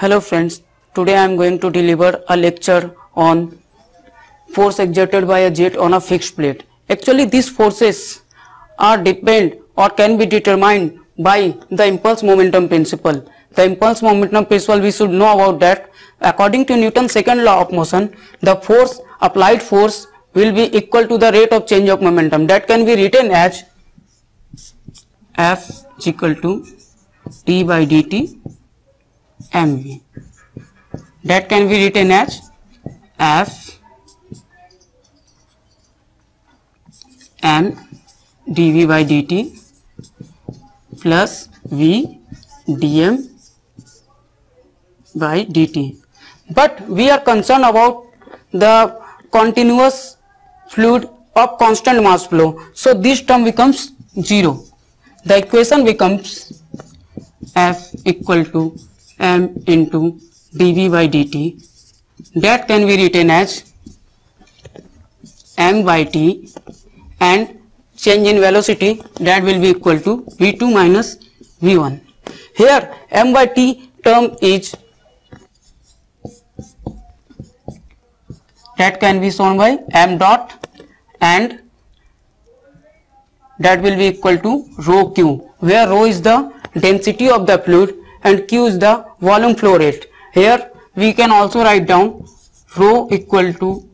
Hello friends, today I am going to deliver a lecture on force exerted by a jet on a fixed plate. Actually these forces are depend or can be determined by the impulse momentum principle. The impulse momentum principle, we should know about that. According to Newton's second law of motion, the applied force will be equal to the rate of change of momentum. That can be written as F is equal to d by dt mv. That can be written as F m dv by dt plus v dm by dt. But we are concerned about the continuous fluid of constant mass flow. So this term becomes 0. The equation becomes F equal to m into dv by dt. That can be written as m by t, and change in velocity, that will be equal to v2 minus v1. Here m by t term is, that can be shown by m dot, and that will be equal to rho q, where rho is the density of the fluid and q is the volume flow rate. Here we can also write down rho q equal to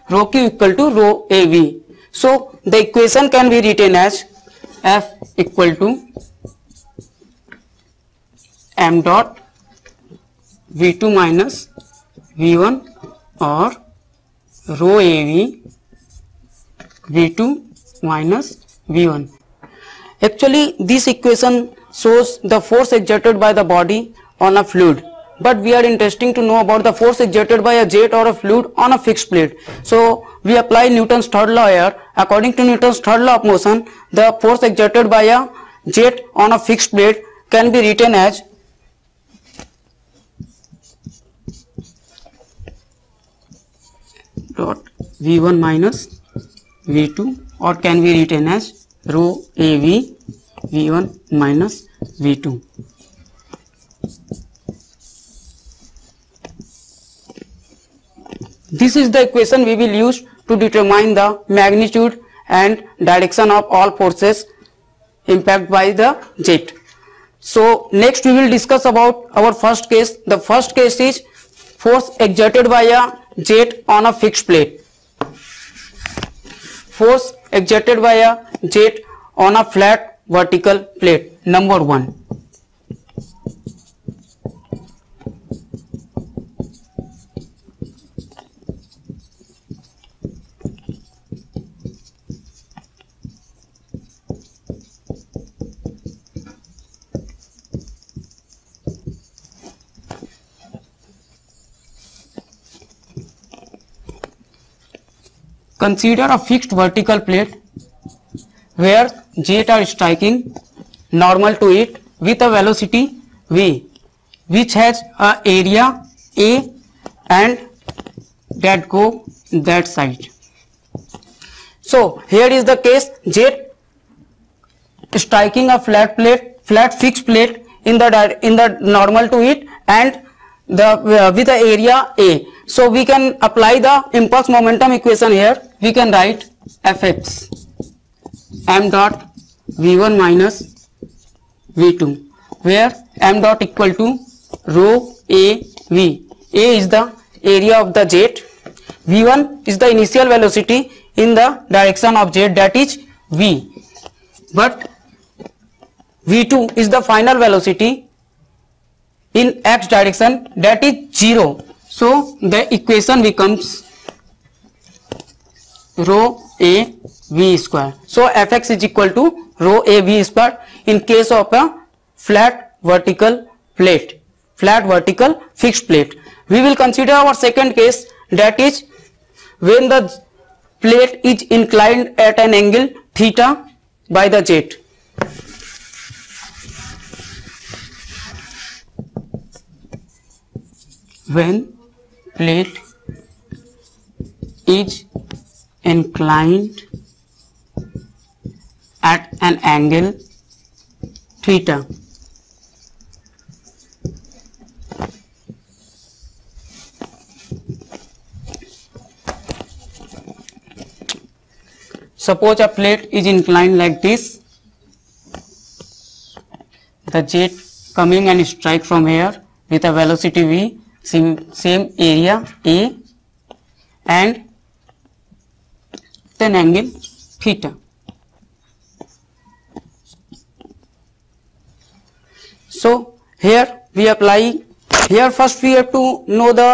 rho av. So the equation can be written as F equal to m dot v2 minus v1 or rho av v2 minus v1. Actually this equation shows the force exerted by the body on a fluid, but we are interested to know about the force exerted by a jet or a fluid on a fixed plate. So we apply Newton's third law here. According to Newton's third law of motion, the force exerted by a jet on a fixed plate can be written as dot v1 minus v2, or can be written as rho av v1 minus v2. This is the equation we will use to determine the magnitude and direction of all forces impacted by the jet. So next we will discuss about our first case. The first case is force exerted by a jet on a fixed plate. Force exerted by a jet on a flat vertical plate. Number 1. Consider a fixed vertical plate where jet are striking normal to it with a velocity v, which has a area a and that go that side. So here is the case, jet striking a flat fixed plate in the normal to it and with the area a. So we can apply the impulse momentum equation here. We can write Fx m dot v1 minus v2, where m dot equal to rho a v. A is the area of the jet, v1 is the initial velocity in the direction of jet, that is v, but v2 is the final velocity in x direction, that is 0. So the equation becomes rho a v square. So Fx is equal to rho a v square in case of a flat vertical plate, flat vertical fixed plate. We will consider our second case, that is when the plate is inclined at an angle theta by the jet. When plate is inclined at an angle theta suppose a plate is inclined like this, the jet coming and strike from here with a velocity v, same area a, and then angle theta. So here we apply, here first we have to know the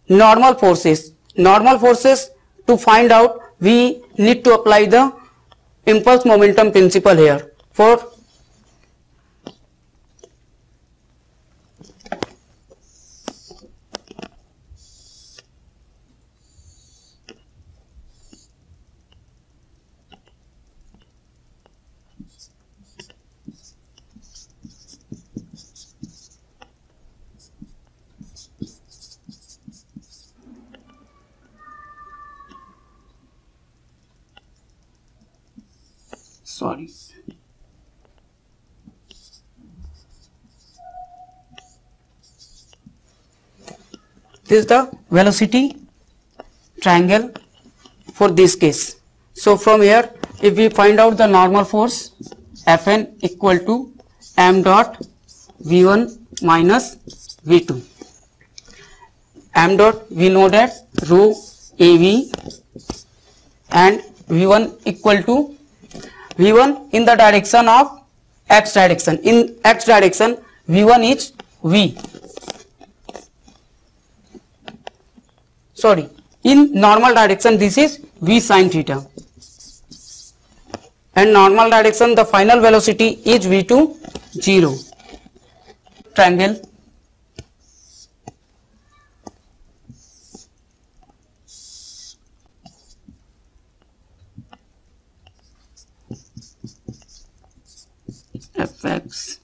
normal forces. Normal forces, to find out we need to apply the impulse momentum principle here. For sorry, this is the velocity triangle for this case. So from here, if we find out the normal force, Fn equal to m dot v1 minus v2. M dot, we know that rho av, and v1 equal to v1 in the direction of x direction. In x direction, v1 is v. Sorry, in normal direction this is v sin theta, and normal direction the final velocity is v2 0. Triangle fx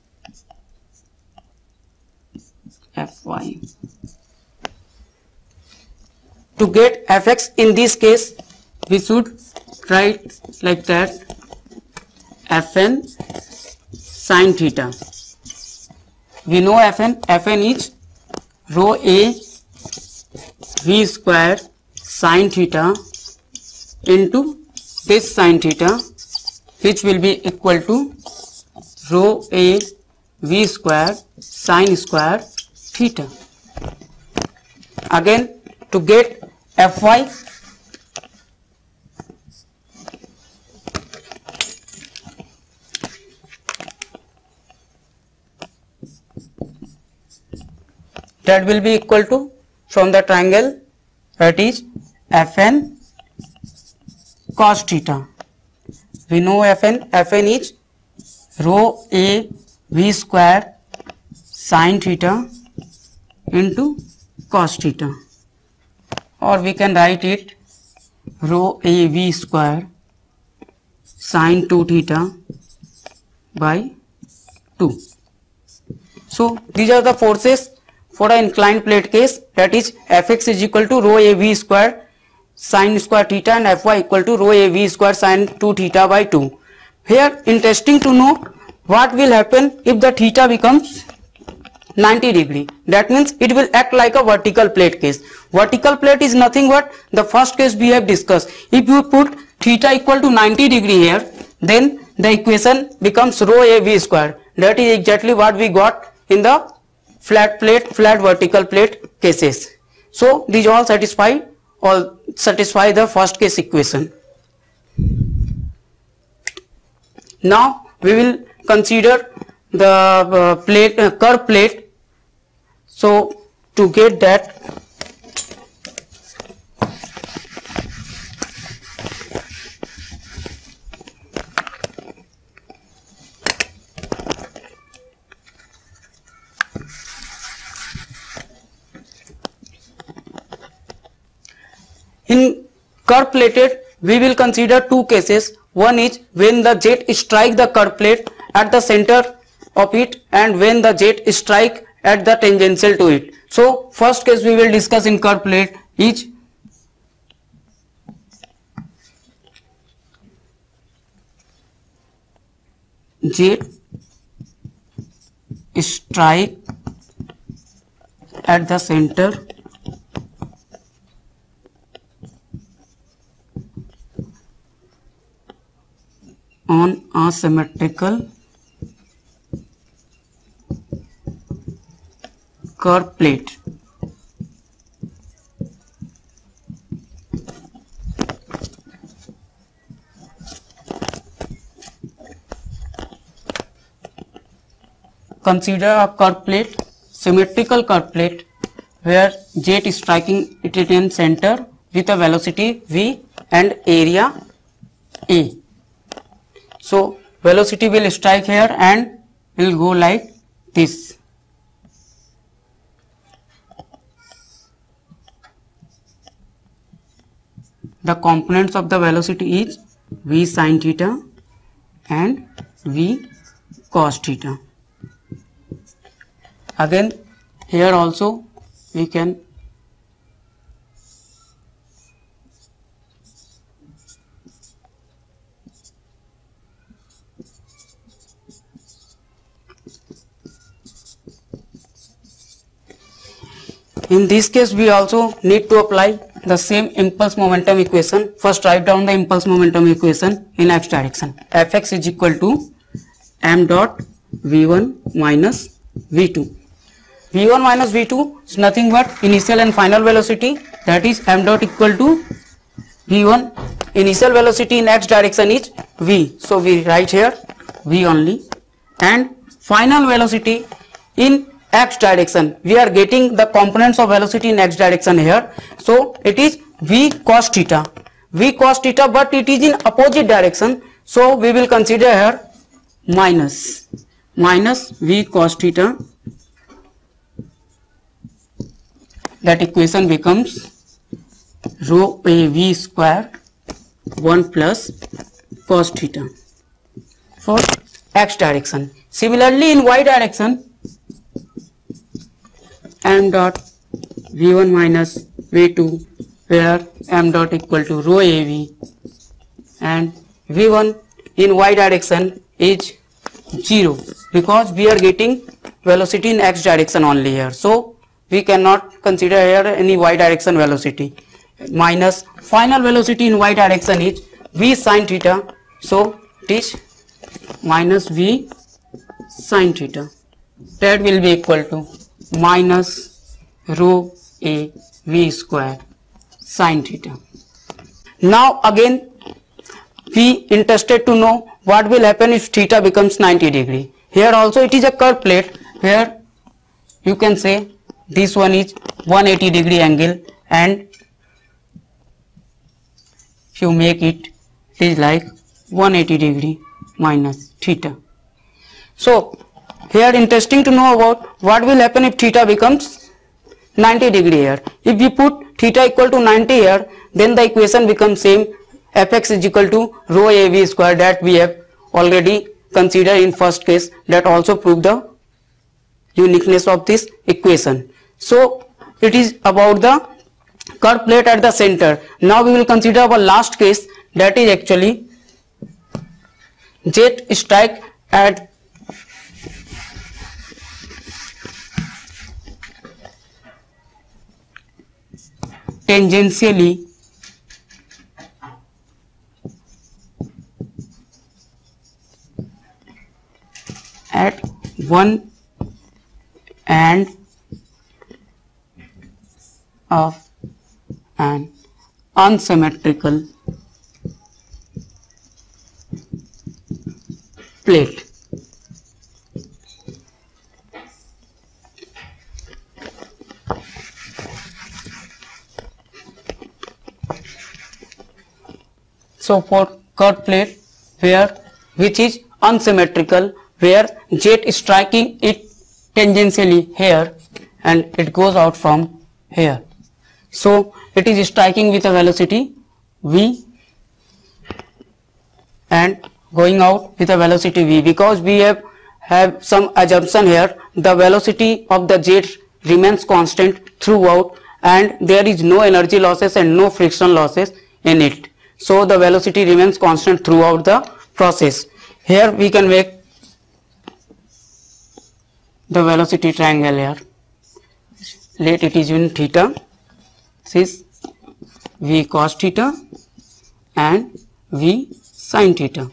fy. To get fx in this case, we should write like that: fn sin theta. We know fn is rho a v square sin theta into this sin theta, which will be equal to rho a v square sin square theta. Again, to get fy, that will be equal to, from the triangle, that is fn cos theta. We know fn is rho a v square sin theta into cos theta, or we can write it rho a v square sin 2 theta by 2. So these are the forces for an inclined plate case, that is fx is equal to rho a v square sin square theta and fy equal to rho a v square sin 2 theta by 2. Here interesting to know what will happen if the theta becomes 90 degree. That means it will act like a vertical plate case. Vertical plate is nothing but the first case we have discussed. If you put theta equal to 90 degree here, then the equation becomes rho a v square. That is exactly what we got in the flat vertical plate cases. So these all satisfy the first case equation. Now we will consider the curve plate. So to get that, in curve plated we will consider two cases. One is when the jet strike the curve plate at the center of it, and when the jet strike at the tangential to it. So first case we will discuss in curve plate is jet strike at the center on asymmetrical curved plate. Consider a curved plate, symmetrical curved plate, where jet is striking it in center with a velocity v and area a. So velocity will strike here and will go like this. The components of the velocity is v sin theta and v cos theta. Again here also we can in this case we also need to apply the same impulse momentum equation. First write down the impulse momentum equation in x direction. Fx is equal to m dot v1 minus v2. v1 minus v2 is nothing but initial and final velocity, that is m dot equal to v1. Initial velocity in x direction is v, so we write here v only, and final velocity in x direction, we are getting the components of velocity in x direction here, so it is v cos theta. V cos theta, but it is in opposite direction, so we will consider here minus v cos theta. That equation becomes rho a v square 1 plus cos theta for x direction. Similarly in y direction, m dot v1 minus v2, where m dot equal to rho av, and v1 in y direction is 0 because we are getting velocity in x direction only here, so we cannot consider here any y direction velocity. Minus final velocity in y direction is v sin theta, so it is minus v sin theta. That will be equal to minus rho a v square sin theta. Now again we interested to know what will happen if theta becomes 90 degree. Here also it is a curved plate where you can say this one is 180 degree angle, and if you make it, it is like 180 degree minus theta. So here interesting to know about what will happen if theta becomes 90 degree here. If we put theta equal to 90 here, then the equation becomes same, fx is equal to rho a v square, that we have already considered in first case, that also prove the uniqueness of this equation. So it is about the curved plate at the center. Now we will consider our last case, that is actually jet strike at tangentially at one end of an unsymmetrical plate. So for curved plate which is unsymmetrical, where jet is striking it tangentially here and it goes out from here. So it is striking with a velocity v and going out with a velocity v. Because we have some assumption here, the velocity of the jet remains constant throughout and there is no energy losses and no friction losses in it. So the velocity remains constant throughout the process. Here we can make the velocity triangle here. Let it is in theta. This is v cos theta and v sin theta.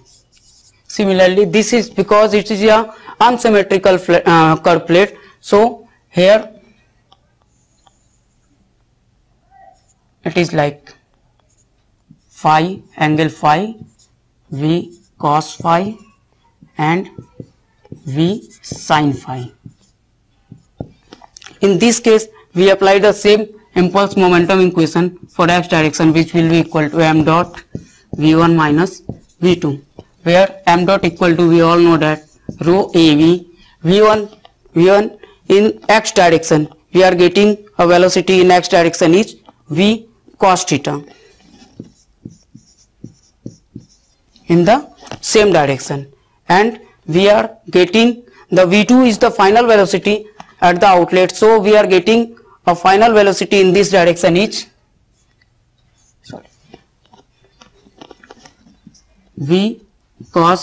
Similarly, this is because it is a unsymmetrical curved plate. So here it is like phi, angle phi, V cos phi and V sin phi. In this case, we apply the same impulse momentum equation for x direction, which will be equal to m dot v1 minus v2, where m dot equal to, we all know that, rho av. v1 in x direction, we are getting a velocity in x direction is v cos theta in the same direction, and we are getting the v2 is the final velocity at the outlet. So we are getting a final velocity in this direction is v cos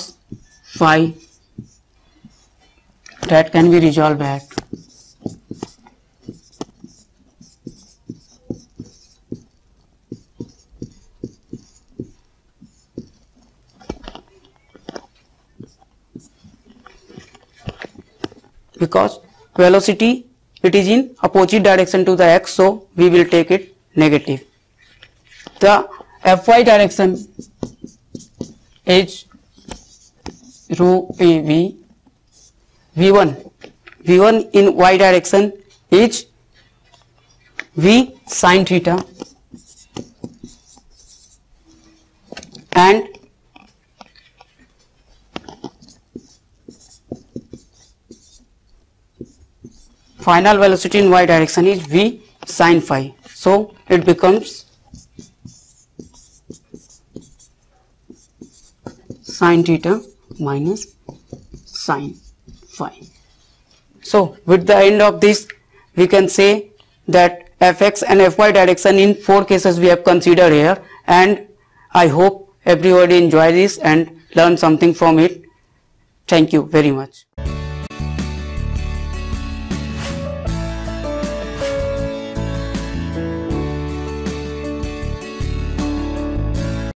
phi, that can be resolved at because velocity it is in opposite direction to the x, so we will take it negative. The fy direction is rho av. v1 in y direction is v sin theta, and final velocity in y direction is v sin phi. So it becomes sin theta minus sin phi. So with the end of this, we can say that fx and fy direction in 4 cases we have considered here, and I hope everybody enjoy this and learn something from it. Thank you very much.